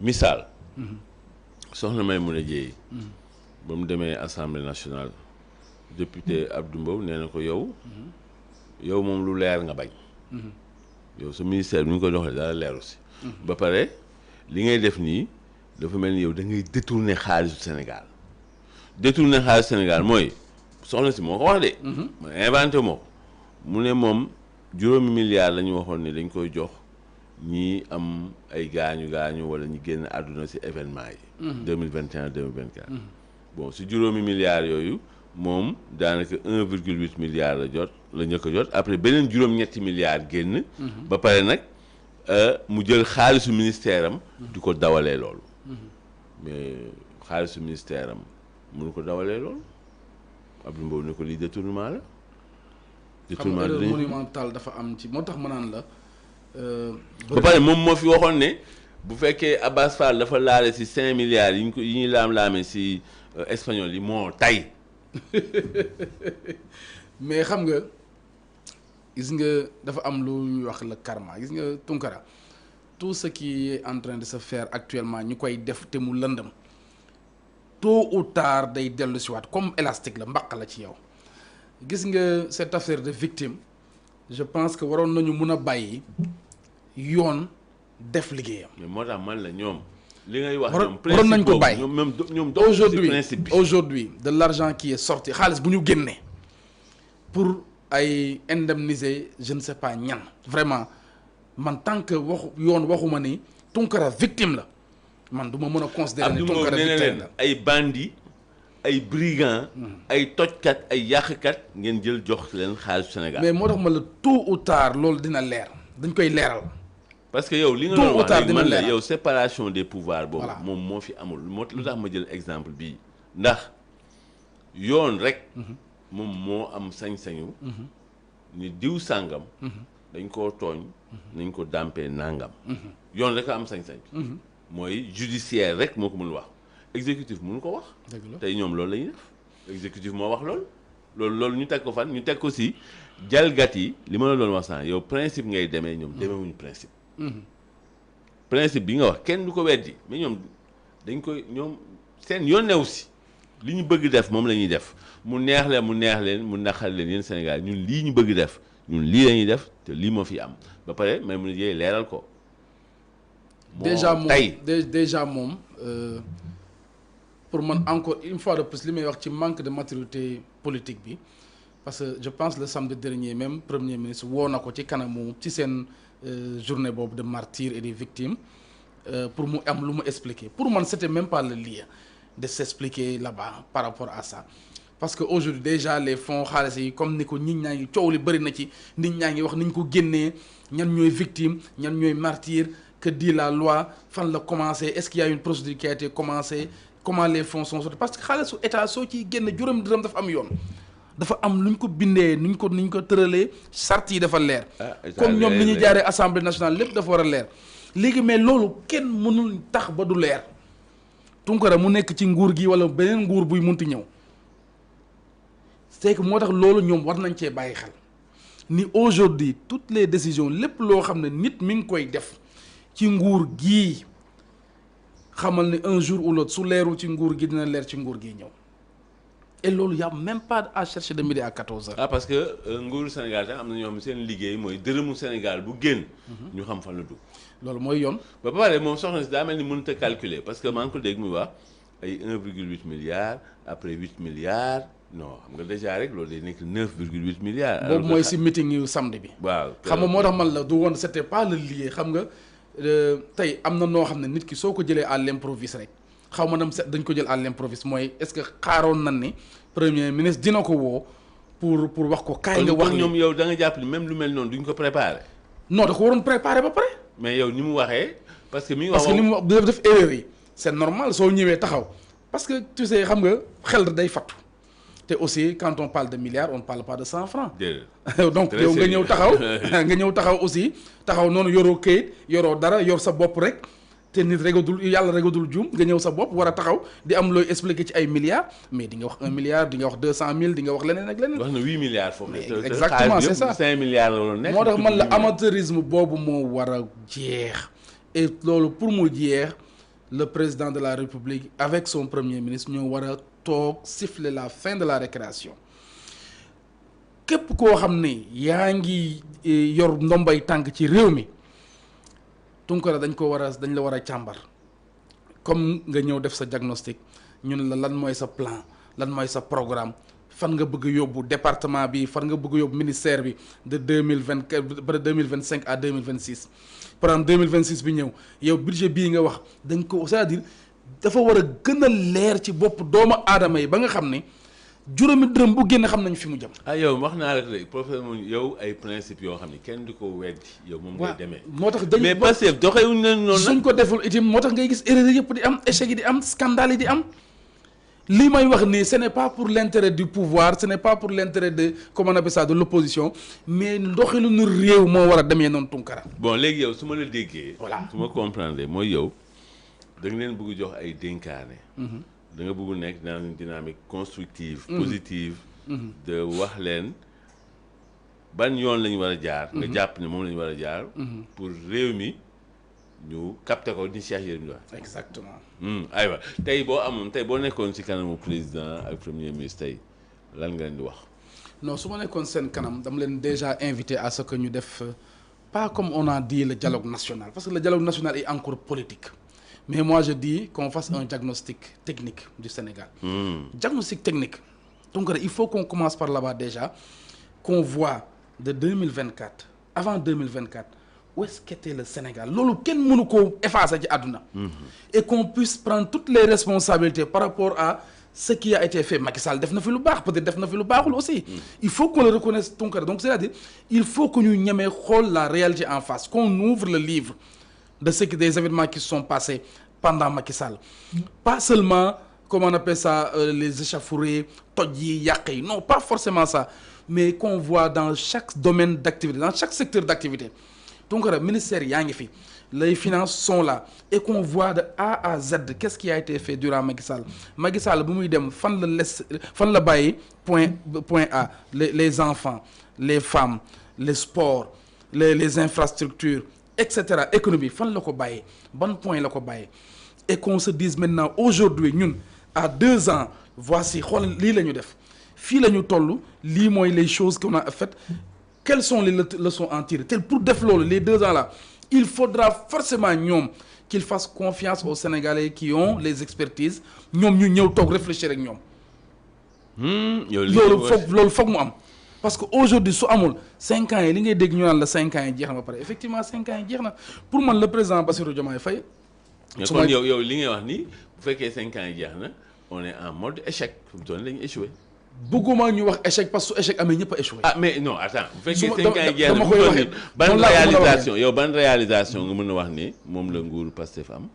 misaal. soxna Maïmouna Dièye. ba mu demee assemblée nationale député Abdou Mbow nee na ko yow moom lu leer nga bañ. yow sa ministère bi ñu ko doxalee dara leeru si. ba pare li ngay def nii dafa mel ni yow da ngay détourner xaalisu Sénégal mooy soxna si moo ko wax de. ma inventé moo ko mu ne moom juróomi milliards la ñu waxoon ne dañ koy jox ñi am ay gaañu wala ñi génn àdduna si événement yi. 2021 2024. bon si juróomi milliards yooyu moom daanaka 1,8 milliard la njëkk a jot après beneen juróom-ñetti milliards génn. ba pare nag mu jël xaalisu ministère am. di ko dawalee loolu. mais xaalisu ministère am mënu ko dawalee loolu Abdou Mbow ne ko lii détournement la. détournement xam nga monumental dafa am ci moo tax ma naan la. ba pare moom moo fi waxoon ne bu fekkee Abass Fall dafa laale si 5 milliards yi ñuy laam-laamee si espagnol yi moo tay. mais xam nga gis nga dafa am lu ñuy wax le karma gis nga Tunkara tout ce qui est en train de se faire actuellement ñu koy def te mu lëndëm tôt ou tard day dellu si waat comme élastique la mbaq la ci yow gis nga cette affaire de victime je pense que waroon nañu mun a bàyyi yoon def liggéeyam. mais moo tax man la ñoom. li ngay wax waroon nañ ko bàyyi ñoom aujourd'hui de l'argent qui est sorti xaalis bu ñu génnee pour ay indemniser je ne sais pas ñan vraiment man tant que waxuma ni Tunkara victime la man du ma mën a considérer ni Tunkara victime la ay bandits ay brigands ay tojkat ay yàqkat ngeen jël jox leen xaalisu Sénégal. mais moo tax ma la tôt ou tard loolu dina leer dañ koy leeral. parce que yow li nga doon wax léegi man la yow séparation des pouvoirs boobu moom moo fi amul lu tax ma jël exemple bii ndax yoon rek moom moo am sañ-sañu ni diw sàngam dañ koo tooñ nañ ko dàmpee nàngam yoon rek a am sañ-sañ mooy judiciaire rek moo ko mën wax exécutif mënu ko wax tey ñoom loolu la ñuy def exécutif moo wax loolu ñu teg ko fan ñu teg ko si jalgat yi li ma la doon wax sànq yow principe ngay demee ñoom demeewuñu principe principe bi nga wax kenn du ko weddi mais ñoom ñoom seen yoon new si li ñu bëgg def moom la ñuy def mu neex leen mu naqar leen yéen Sénégal ñun lii ñu bëgg def ñun lii la ñuy def te lii moo fi am ba pare may mun a jëy leeral ko déjà moom pour man encore une fois de plus li may wax ci manque de maturité politique bi parce que je pense le samedi dernier même premier ministre woo na ko ci kanamu ci seen journée boobu de martyrs et des victimes pour mu am lu mu expliquer pour man c'était même pas le lieu de s'expliquer là-bas par rapport à ça parce que aujourd'hui déjà les fonds xaalis yi comme ni ko nit ñaa ngi coow li bëri na ci nit ñaa ngi wax niñ ko génnee ñan ñooy victime ñan ñooy martyr que dit la loi fan la commencé est-ce qu'il y a une procédure qui a été commencée comment les fonds sont sortis parce que xaalisu état soo ciy génne juróomi dërëm dafa am yoon dafa am lu ñu ko bindee ni ñu ko tëralee charte yi dafa leer comme ñoom ni ñuy jaaree assemblée nationale lépp dafa war a leer léegi mais loolu kenn mënul tax ba du leer Tunkara mu nekk ci nguur gi wala beneen nguur buy munti ñëw c'est que moo tax loolu ñoom war nañ cee bàyyi xel ni aujourd'hui toutes les décisions lépp loo xam ne nit mi ngi koy def ci nguur gii xamal ne un jour ou l'autre su leerul ci nguur gi dina leer ci nguur gi ñëw et loolu y a même pas à chercher de midi à 14h. parce que nguuru Sénégal tam am na ñoo xam seen liggéey mooy dërëmu Sénégal bu génn. ñu xam fan la dugg. loolu mooy yoon. ba pare moom soxna si daa mel ni mënut a calculer parce que maa ngi ko dégg muy wax ay 1,8 milliard après 8 milliards non xam nga déjà rek loolu day nekk 9,8 milliards. boobu mooy si meeting yu samedi bi. waaw xam nga moo tax man la du woon c'était pas le lieu xam nga tey am na noo xam ne nit ki soo ko jëlee à l'improviste rek. xaw ma nam dañ ko jël à l'improviste mooy est-ce que xaaroon nañ ni premier ministre dina ko woo pour wax ko kaay nga wax ñoom yow da nga jàpp ni même lu mel noonu duñ ko préparer. non da ko waroon préparer ba pare. mais yow ni mu waxee parce que mi ngi wax parce que ni mu wax def erreur yi c'est normal soo ñëwee taxaw parce que tu sais xam nga xel day fattu te aussi quand on parle de milliards on ne parle pas de 100 francs. donc yow nga ñëw taxaw aussi taxaw noonu yoroo këyit yoroo dara yor sa bopp rek. te nit regadul yàlla regadul juum nga ñëw sa bopp war a taxaw di am looy expliquer ci ay milliards mais di nga wax 1 milliard di nga wax 200 000 di nga wax leneen ak leneen. wax na 8 milliards foofu. exactement c'est ça 5 milliards la doon nekk. moo tax man la amateurisme boobu moo war a jeex et loolu pour mu jeex le président de la République avec son premier ministre ñoo war a toog siffler la fin de la récréation képp koo xam ne yaa ngi yor ndombay tànk ci réew mi Tunkara dañ la war a càmbar comme nga ñëw def sa diagnostic ñun la lan mooy sa plan lan mooy sa programme fan nga bëgg yóbbu département bi fan nga bëgg yóbbu ministère bi de 2025 à 2026 par exemple 2026 bi ñëw yow budget bii nga wax dañ ko c'est-à-dire dafa war a gën a leer ci bopp doomu aadama yi ba nga xam ne juróomi dërëm bu génn xam nañ fi mu jëm. yow wax naa la rek professeur moom yow ay principe yoo xam ne kenn du ko weddi yow moom ngay demee. moo tax dañu mais Pastef doxewuñu leen noonu. suñ ko deful itam moo tax ngay gis erreur yëpp di am échec yi di am scandale yi di am. li may wax nii ce n'est pas pour l'intérêt du pouvoir ce n'est pas pour l'intérêt de comment on appelle ça de l'opposition mais ndoxalinu réew moo war a demee noonu Tunkara. bon léegi yow su ma la déggee. voilà su ma comprendre mooy yow da nga leen bëgg jox ay dénkaane. da nga bëgg nekk dans une dynamique constructive. positive. de wax leen ban yoon la ñu war a jaar. nga jàpp ne moom la ñu war a jaar. pour réew mi ñu capté ko ni Cheikh Yérim wax. exactement. aywa tey boo nekkoon ci kanamu président ak premier ministre tey lan nga leen di wax. non su ma nekkoon seen kanam dama leen déjà invité à ce que ñu def pas comme on a dit le dialogue national parce que le dialogue national est encore politique mais moi je dis qu'on fasse un diagnostic technique du Sénégal. Diagnostic technique donc il faut qu'on commence par là-bas déjà qu'on voit de 2024 avant 2024 où est-ce qu'était le Sénégal loolu kenn mënu ko effacer ci àdduna. Et qu'on puisse prendre toutes les responsabilités par rapport à ce qui a été fait. Macky Sall def na fi lu baax peut-être def na fi lu baaxul aussi. Il faut qu'on le reconnaisse Tunkara donc c'est-à-dire il faut que ñu ñemee xool la réalité en face qu'on ouvre le livre de ce qui des événements qui se sont passés pendant Macky Sall. Pas seulement comment on appelle ça les échauffourées toj yi yàq yi non pas forcément ça mais qu'on voit dans chaque domaine d'activité dans chaque secteur d'activité Tunkara ministère yaa ngi fi. Les finances sont là et qu'on voit de A à Z qu'est-ce qui a été fait durant Macky Sall. Macky Sall bu muy dem fan la bàyyi point A les enfants les femmes les sports les infrastructures etc. économie fan la ko bàyyi ban point la ko bàyyi et qu'on se dise maintenant aujourd'hui ñun à 2 ans voici xool lii la ñu def fii la ñu toll lii mooy les choses qu'on a faites quelles sont les leçons à en tirer te pour def loolu les 2 ans là il faudra forcément ñoom qu'ils fassent confiance aux Sénégalais qui ont les expertises ñoom ñu ñëw toog réfléchir ak ñoom. loolu foog mu am. parce que aujourd'hui su amul 5 ans yi li ngay dégg ñu naan la 5 ans yi jeex na ba pare effectivement 5 ans yi jeex na pour man le président Bassirou Diomaye Faye. kon yow li ngay wax ni bu fekkee 5 ans yi jeex na on est en mode échec fu mu toll nii dañuy échoué. bëgguma ñu wax échec parce que su échec amee ñëpp a échoué. Mais non attends bu fekkee 5 ans yi jeex na ban réalisation nga mën a wax ni moom la nguuru Pastef am.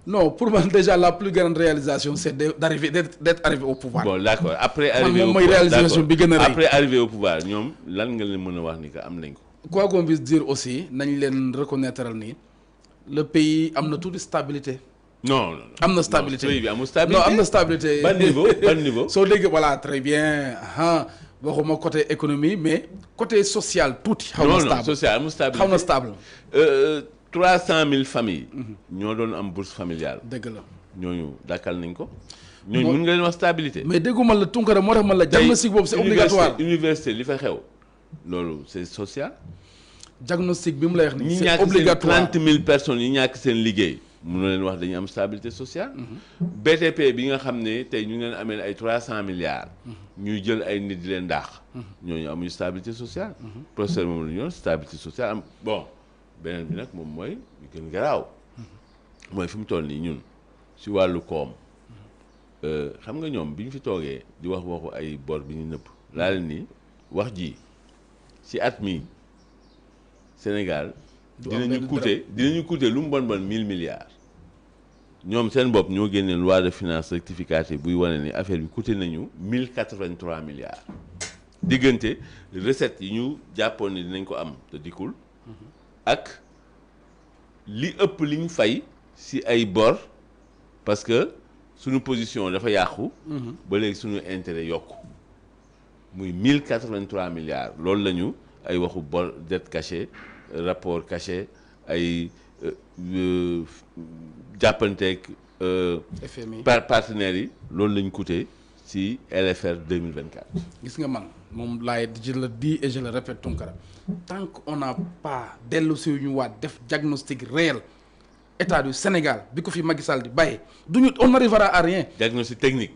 Non pour moi déjà la plus grande réalisation c'est d'être arrivé au pouvoir. Bon d'accord après arrivé au pouvoir ñoom lan nga leen mën a wax ni que am nañ ko. Quoi qu'on puisse dire aussi nañ leen reconnaître ni le pays am na toute stabilité. Non am na stabilité pays bi amul stabilité non am na stabilité. ban niveau soo déggee voilà très bien waxuma côté économie mais côté social tuuti. xaw na stable non social amul stabilité xaw na stable. 300,000 familles. ñoo doon am bourse familiale. dëgg la ñooñu dakkal nañ ko. ñooñu mën nga leen wax stabilité. mais dégguma la Tunkara moo tax man la diagnostic boobu c'est obligatoire. université li fa xew loolu c'est social. diagnostic bi mu lay wax nii c'est obligatoire ñi ñàkk seen 30,000 personnes yi ñàkk seen liggéey. mënoo leen wax dañuy am stabilité sociale. BTP bi nga xam ne tey ñu ngi leen amee ay 300 milliards. ñuy jël ay nit di leen daax. ñooñu amuñu stabilité sociale. professeur moom la ñu yor stabilité sociale am bon. beneen bi nag moom mooy ñu gën garaaw mooy fi mu toll nii ñun si wàllu koom xam nga ñoom bi ñu fi toogee di waxu ay bor bi ñu nëpp laa leen ni wax ji si at mi Sénégal dinañu coûter lu mu bon 1000 milliards ñoom seen bopp ñoo génnee loi de finances rectificative buy wane ni affaire bi coûté nañu 1083 milliards diggante recettes yi ñu jàppoon ne dinañ ko am te dikkul ak li ëpp li ñu fay ci ay bor parce que suñu position dafa yàqu. ba léegi suñu intérêt yokku muy 1083 milliards loolu lañu ay waxu bor dette cachée rapport caché ay jàppanteeg FMI partenaires yi loolu lañ coûté ci LFR 2024. gis nga man moom laay je le dis et je le répète Tounkara tant qu'on n'a pas dellu si ñu waat def diagnostic réel état du Sénégal bi ko fi Macky Sall di bàyyee duñu on n'arrivera à rien. diagnostic technique.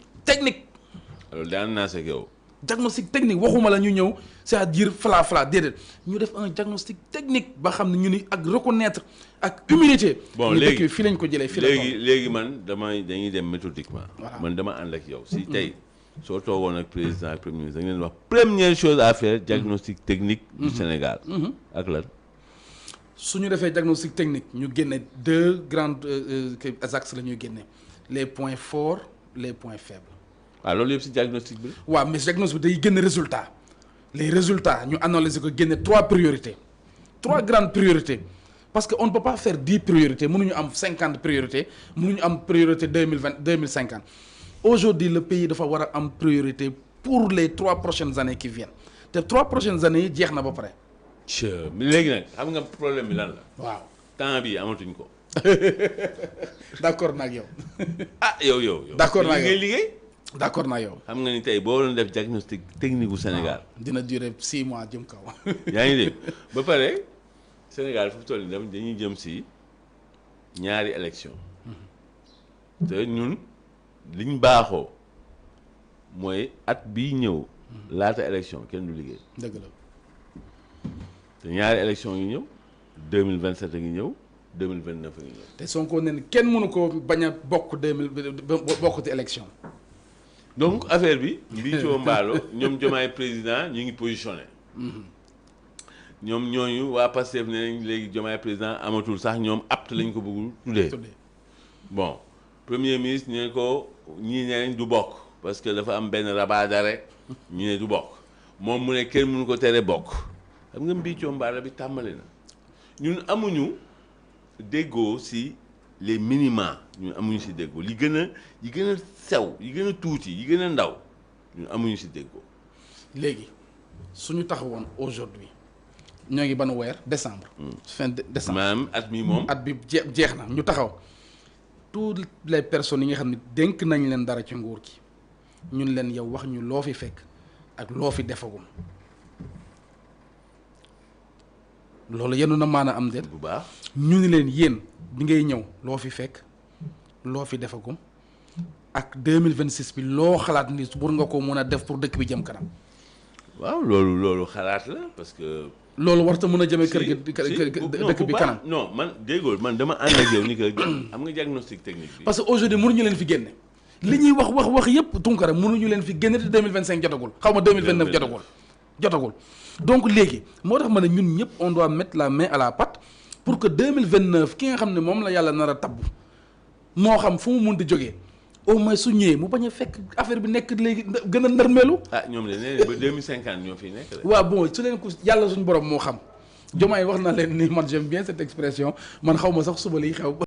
alors daan naa seeg yow. diagnostic technique waxuma la ñu ñëw c'est-à-dire fala déedéet ñu def un diagnostic technique ba xam ne ñu ni ak reconnaître ak humilité. bon léegi fii lañ ko jëlee fii la léegi man dañuy dem méthodiquement. Voilà. man dama ànd ak yow. si tey soo toogoon ak président ak premier ministre da ngeen wax première chose à faire diagnostic technique du Sénégal. ak lan. su ñu defee diagnostic technique ñu génne deux grands axes la ñuy génne les points forts les points faibles. waaw loolu yëpp si diagnostic bi. waaw mais diagnostic bi day génne résultat les résultats ñu analyser ko génne trois grandes priorités parce que on ne peut pas faire 10 priorités mënuñu am 50 priorités mënuñu am priorité 2050 aujourd'hui le pays dafa war a am priorité pour les 3 prochaines années qui viennent te 3 prochaines années yi jeex na ba pare. léegi nag xam nga problème bi lan la. waaw temps bi amatuñ ko. d'accord naa ak yow. yow. d'accord naa ak yow liggéey. d'accord naa yow. xam nga ni tey boo doon def diagnostic technique bu Sénégal. dina durer 6 mois jëm kaw. yaa ngi dégg ba pare Sénégal fu mu toll nii dañuy jëm si ñaari élection te ñun liñ baaxoo mooy at bii ñëw laata élection kenn du liggéey. dëgg la. te ñaari élection yi ñëw 2027 a ngi ñëw 2029 a ngi ñëw. te Sonko ne kenn mënu ko bañ a bokk bokk ci élection. donc affaire bi mbiicoo mbaalo ñoom Diomaye président ñu ngi positionné ñoom ñooñu waa Pastef ne nañ léegi Diomaye président amatul sax ñoom apte lañ ko bëggul tuddee bon premier ministre ñu ne ko ñii ne nañ du bokk parce que dafa am benn rabat d'arrêt ñu ne du bokk moom mu ne kenn mënu ko tere bokk xam nga mbiicoo mbaalo bi tàmbali na ñun amuñu déggoo si les minima ñun amuñu si déggoo yi gën a sew yi gën a tuuti yi gën a ndaw ñun amuñu si déggoo. léegi suñu taxawoon aujourd'hui ñoo ngi ban weer décembre. fin décembre maanaam at mi moom. at bi jeex na ñu taxaw toutes les personnes yi nga xam ne dénk nañ leen dara ci nguur gi ñun leen yow wax ñu loo fi fekk ak loo fi defagum loolu yenu na maana am déet bu baax ñu ni leen yéen bi ngay ñëw loo fi fekk loo fi defagum ak 2026 bi loo xalaat ni war nga ko mën a def pour dëkk bi jëm kanam. waaw loolu xalaat la parce que. loolu warta mën a jëmee kër gi dëkk bi kanam. non man déggoo man dama ànd ak yow ni que am nga diagnostic technique bi. parce que aujourd'hui mënuñu leen fi génne li ñuy wax yëpp Tounkara mënuñu leen fi génne te 2025 jotagul xaw ma 2029 jotagul donc léegi moo tax ma ne ñun ñëpp on doit mettre la main à la pâte pour que 2029 ki nga xam ne moom la yàlla nar a tabb moo xam fu mu mun di jógee au moins su ñëwee mu bañ a fekk affaire bi nekk léegi gën a ndërmeelu. ñoom de nee ba 2050 ñoo fi nekk. waaw bon su leen ko yàlla suñu borom moo xam Diomaye wax na leen ni man j'aime bien cette expression man xaw ma sax suba liy xew.